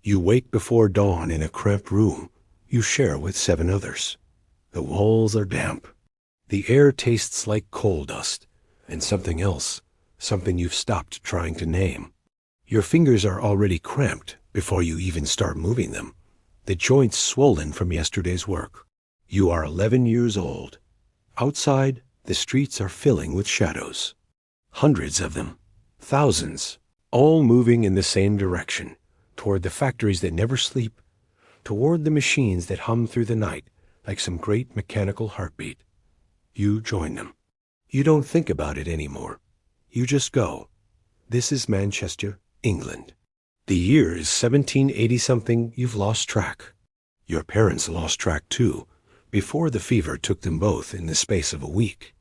You wake before dawn in a cramped room you share with 7 others. The walls are damp. The air tastes like coal dust and something else, something you've stopped trying to name. Your fingers are already cramped before you even start moving them, the joints swollen from yesterday's work. You are 11 years old. Outside, the streets are filling with shadows. Hundreds of them, thousands, all moving in the same direction, toward the factories that never sleep, toward the machines that hum through the night like some great mechanical heartbeat. You join them. You don't think about it anymore. You just go. This is Manchester, England. The year is 1780-something. You've lost track. Your parents lost track too, before the fever took them both in the space of a week.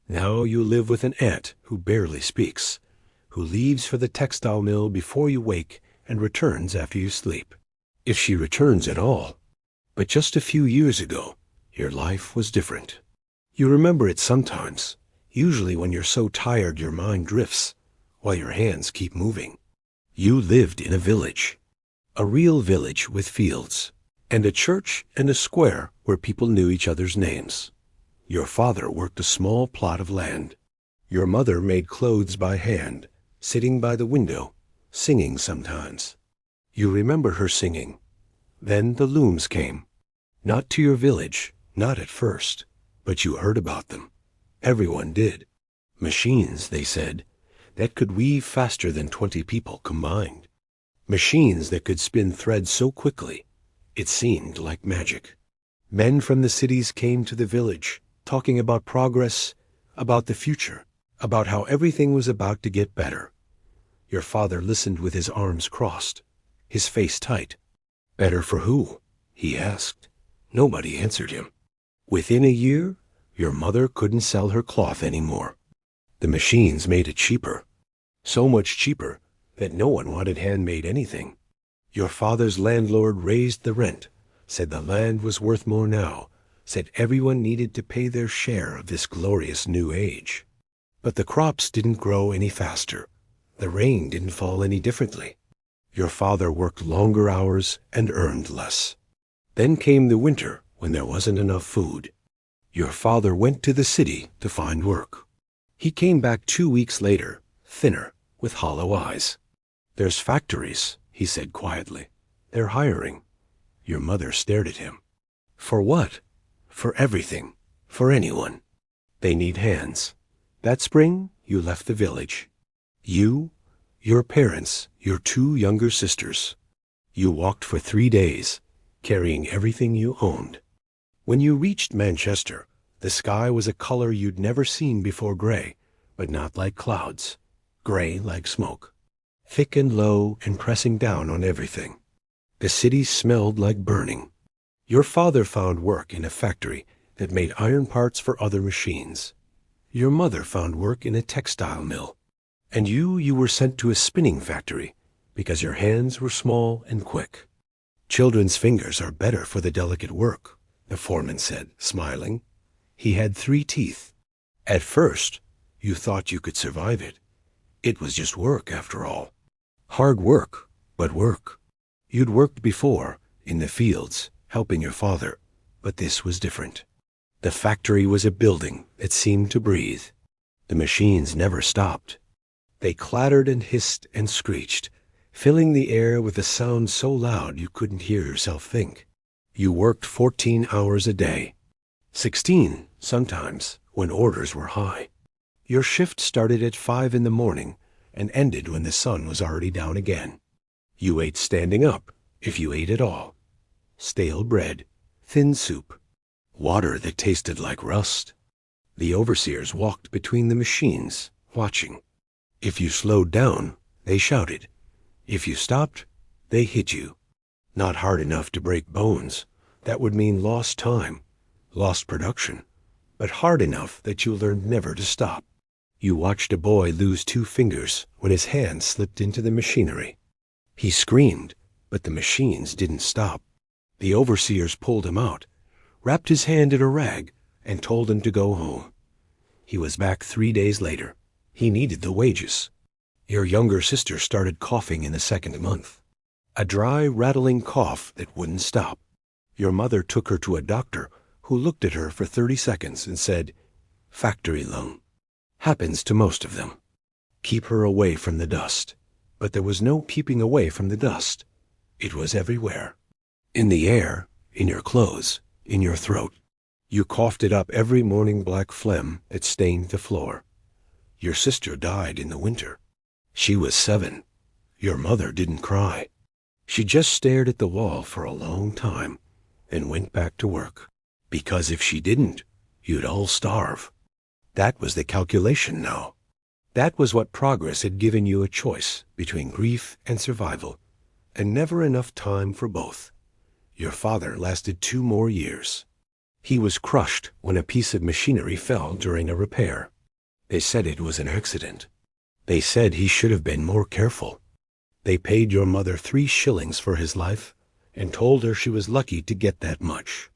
Now you live with an aunt who barely speaks, who leaves for the textile mill before you wake and returns after you sleep. If she returns at all. But just a few years ago, your life was different. You remember it sometimes, usually when you're so tired your mind drifts, while your hands keep moving. You lived in a village. A real village with fields, and a church and a square where people knew each other's names. Your father worked a small plot of land. Your mother made clothes by hand, sitting by the window, singing sometimes. You remember her singing. Then the looms came. Not to your village, not at first, but you heard about them. Everyone did. Machines, they said, that could weave faster than 20 people combined. Machines that could spin threads so quickly, it seemed like magic. Men from the cities came to the village, talking about progress, about the future, about how everything was about to get better. Your father listened with his arms crossed, his face tight. Better for who? He asked. Nobody answered him. Within a year, your mother couldn't sell her cloth anymore. The machines made it cheaper. So much cheaper that no one wanted handmade anything. Your father's landlord raised the rent, said the land was worth more now, said everyone needed to pay their share of this glorious new age. But the crops didn't grow any faster. The rain didn't fall any differently. Your father worked longer hours and earned less. Then came the winter when there wasn't enough food. Your father went to the city to find work. He came back 2 weeks later, thinner, with hollow eyes. There's factories, he said quietly. They're hiring. Your mother stared at him. For what? For everything. For anyone. They need hands. That spring, you left the village. You, your parents, your 2 younger sisters. You walked for 3 days, carrying everything you owned. When you reached Manchester, the sky was a color you'd never seen before, gray, but not like clouds. Gray like smoke. Thick and low and pressing down on everything. The city smelled like burning. Your father found work in a factory that made iron parts for other machines. Your mother found work in a textile mill. And you were sent to a spinning factory because your hands were small and quick. Children's fingers are better for the delicate work, the foreman said, smiling. He had 3 teeth. At first, you thought you could survive it. It was just work, after all. Hard work, but work. You'd worked before, in the fields, helping your father, but this was different. The factory was a building that seemed to breathe. The machines never stopped. They clattered and hissed and screeched, filling the air with a sound so loud you couldn't hear yourself think. You worked 14 hours a day. 16, sometimes, when orders were high. Your shift started at 5 in the morning and ended when the sun was already down again. You ate standing up, if you ate at all. Stale bread, thin soup, water that tasted like rust. The overseers walked between the machines, watching. If you slowed down, they shouted. If you stopped, they hit you. Not hard enough to break bones. That would mean lost time, lost production, but hard enough that you learned never to stop. You watched a boy lose 2 fingers when his hand slipped into the machinery. He screamed, but the machines didn't stop. The overseers pulled him out, wrapped his hand in a rag, and told him to go home. He was back 3 days later. He needed the wages. Your younger sister started coughing in the 2nd month. A dry, rattling cough that wouldn't stop. Your mother took her to a doctor who looked at her for 30 seconds and said, "Factory lung. Happens to most of them. Keep her away from the dust." But there was no keeping away from the dust. It was everywhere. In the air, in your clothes, in your throat. You coughed it up every morning, black phlegm that stained the floor. Your sister died in the winter. She was 7. Your mother didn't cry. She just stared at the wall for a long time and went back to work. Because if she didn't, you'd all starve. That was the calculation now. That was what progress had given you, a choice between grief and survival, and never enough time for both. Your father lasted 2 more years. He was crushed when a piece of machinery fell during a repair. They said it was an accident. They said he should have been more careful. They paid your mother 3 shillings for his life and told her she was lucky to get that much.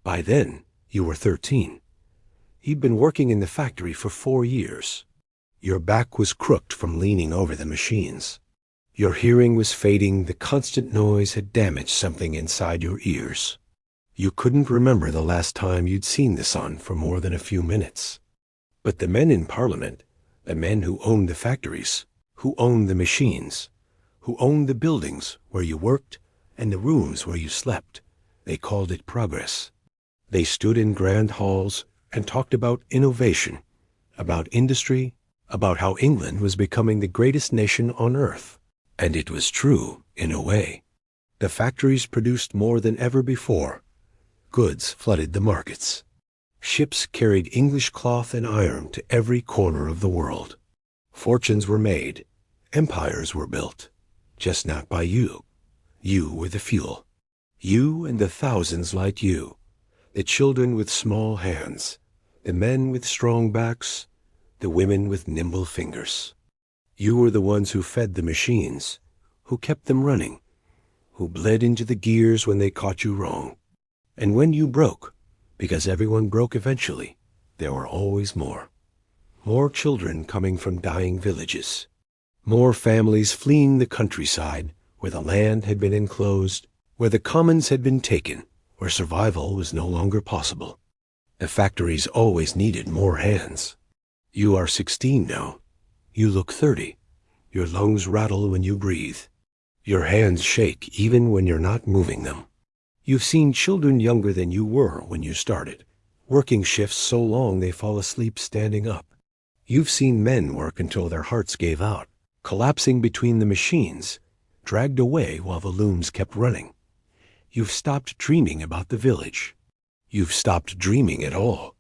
By then, you were 13. He'd been working in the factory for 4 years. Your back was crooked from leaning over the machines. Your hearing was fading. The constant noise had damaged something inside your ears. You couldn't remember the last time you'd seen the sun for more than a few minutes. But the men in Parliament, the men who owned the factories, who owned the machines, who owned the buildings where you worked and the rooms where you slept, they called it progress. They stood in grand halls and talked about innovation, about industry, about how England was becoming the greatest nation on earth. And it was true, in a way. The factories produced more than ever before. Goods flooded the markets. Ships carried English cloth and iron to every corner of the world. Fortunes were made. Empires were built. Just not by you. You were the fuel. You and the thousands like you. The children with small hands. The men with strong backs. The women with nimble fingers. You were the ones who fed the machines, who kept them running, who bled into the gears when they caught you wrong. And when you broke, because everyone broke eventually, there were always more. More children coming from dying villages. More families fleeing the countryside where the land had been enclosed, where the commons had been taken, where survival was no longer possible. The factories always needed more hands. You are 16 now. You look 30. Your lungs rattle when you breathe. Your hands shake even when you're not moving them. You've seen children younger than you were when you started, working shifts so long they fall asleep standing up. You've seen men work until their hearts gave out, collapsing between the machines, dragged away while the looms kept running. You've stopped dreaming about the village. You've stopped dreaming at all.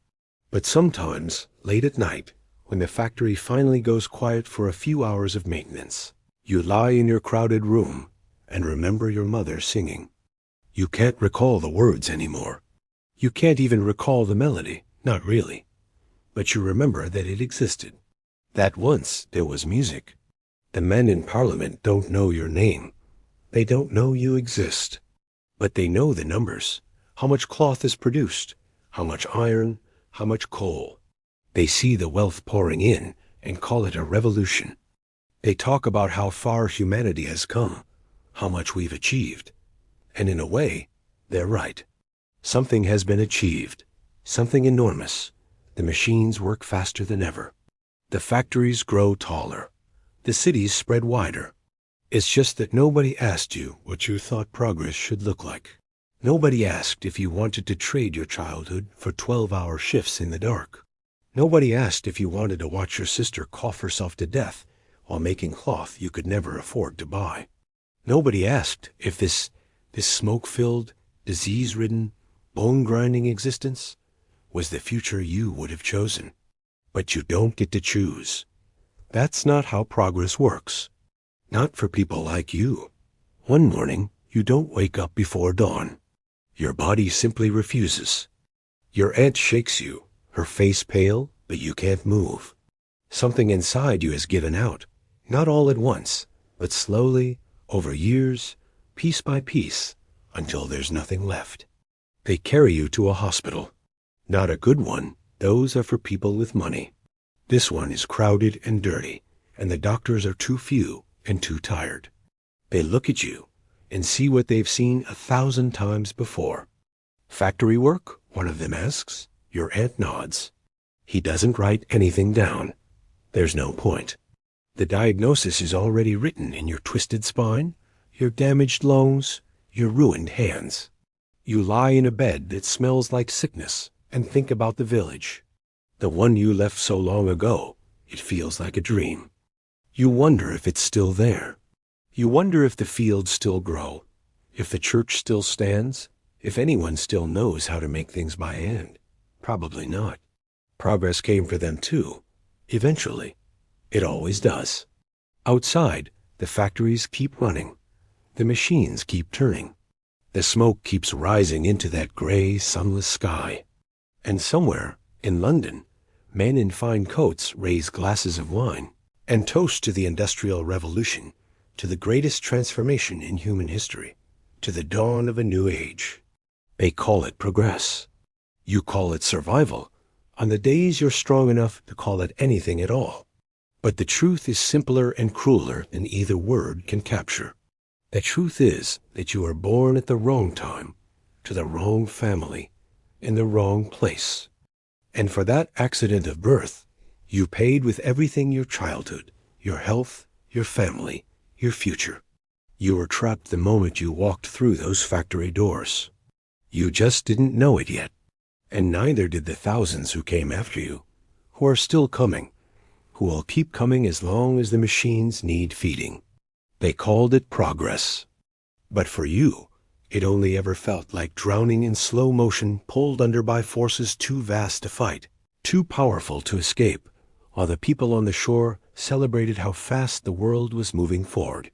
But sometimes, late at night, when the factory finally goes quiet for a few hours of maintenance, you lie in your crowded room and remember your mother singing. You can't recall the words anymore. You can't even recall the melody, not really. But you remember that it existed, that once there was music. The men in Parliament don't know your name. They don't know you exist. But they know the numbers, how much cloth is produced, how much iron, how much coal. They see the wealth pouring in and call it a revolution. They talk about how far humanity has come, how much we've achieved. And in a way, they're right. Something has been achieved, something enormous. The machines work faster than ever. The factories grow taller. The cities spread wider. It's just that nobody asked you what you thought progress should look like. Nobody asked if you wanted to trade your childhood for 12-hour shifts in the dark. Nobody asked if you wanted to watch your sister cough herself to death while making cloth you could never afford to buy. Nobody asked if this smoke-filled, disease-ridden, bone-grinding existence was the future you would have chosen. But you don't get to choose. That's not how progress works. Not for people like you. One morning, you don't wake up before dawn. Your body simply refuses. Your aunt shakes you, her face pale, but you can't move. Something inside you has given out, not all at once, but slowly, over years, piece by piece, until there's nothing left. They carry you to a hospital. Not a good one. Those are for people with money. This one is crowded and dirty, and the doctors are too few and too tired. They look at you, and see what they've seen 1,000 times before. Factory work? One of them asks. Your aunt nods. He doesn't write anything down. There's no point. The diagnosis is already written in your twisted spine, your damaged lungs, your ruined hands. You lie in a bed that smells like sickness and think about the village. The one you left so long ago. It feels like a dream. You wonder if it's still there. You wonder if the fields still grow, if the church still stands, if anyone still knows how to make things by hand. Probably not. Progress came for them too. Eventually. It always does. Outside, the factories keep running. The machines keep turning. The smoke keeps rising into that gray, sunless sky. And somewhere, in London, men in fine coats raise glasses of wine and toast to the Industrial Revolution, to the greatest transformation in human history, to the dawn of a new age. They call it progress. You call it survival, on the days you're strong enough to call it anything at all. But the truth is simpler and crueler than either word can capture. The truth is that you were born at the wrong time, to the wrong family, in the wrong place. And for that accident of birth, you paid with everything: your childhood, your health, your family, your future. You were trapped the moment you walked through those factory doors. You just didn't know it yet. And neither did the thousands who came after you, who are still coming, who will keep coming as long as the machines need feeding. They called it progress. But for you, it only ever felt like drowning in slow motion, pulled under by forces too vast to fight, too powerful to escape, while the people on the shore celebrated how fast the world was moving forward.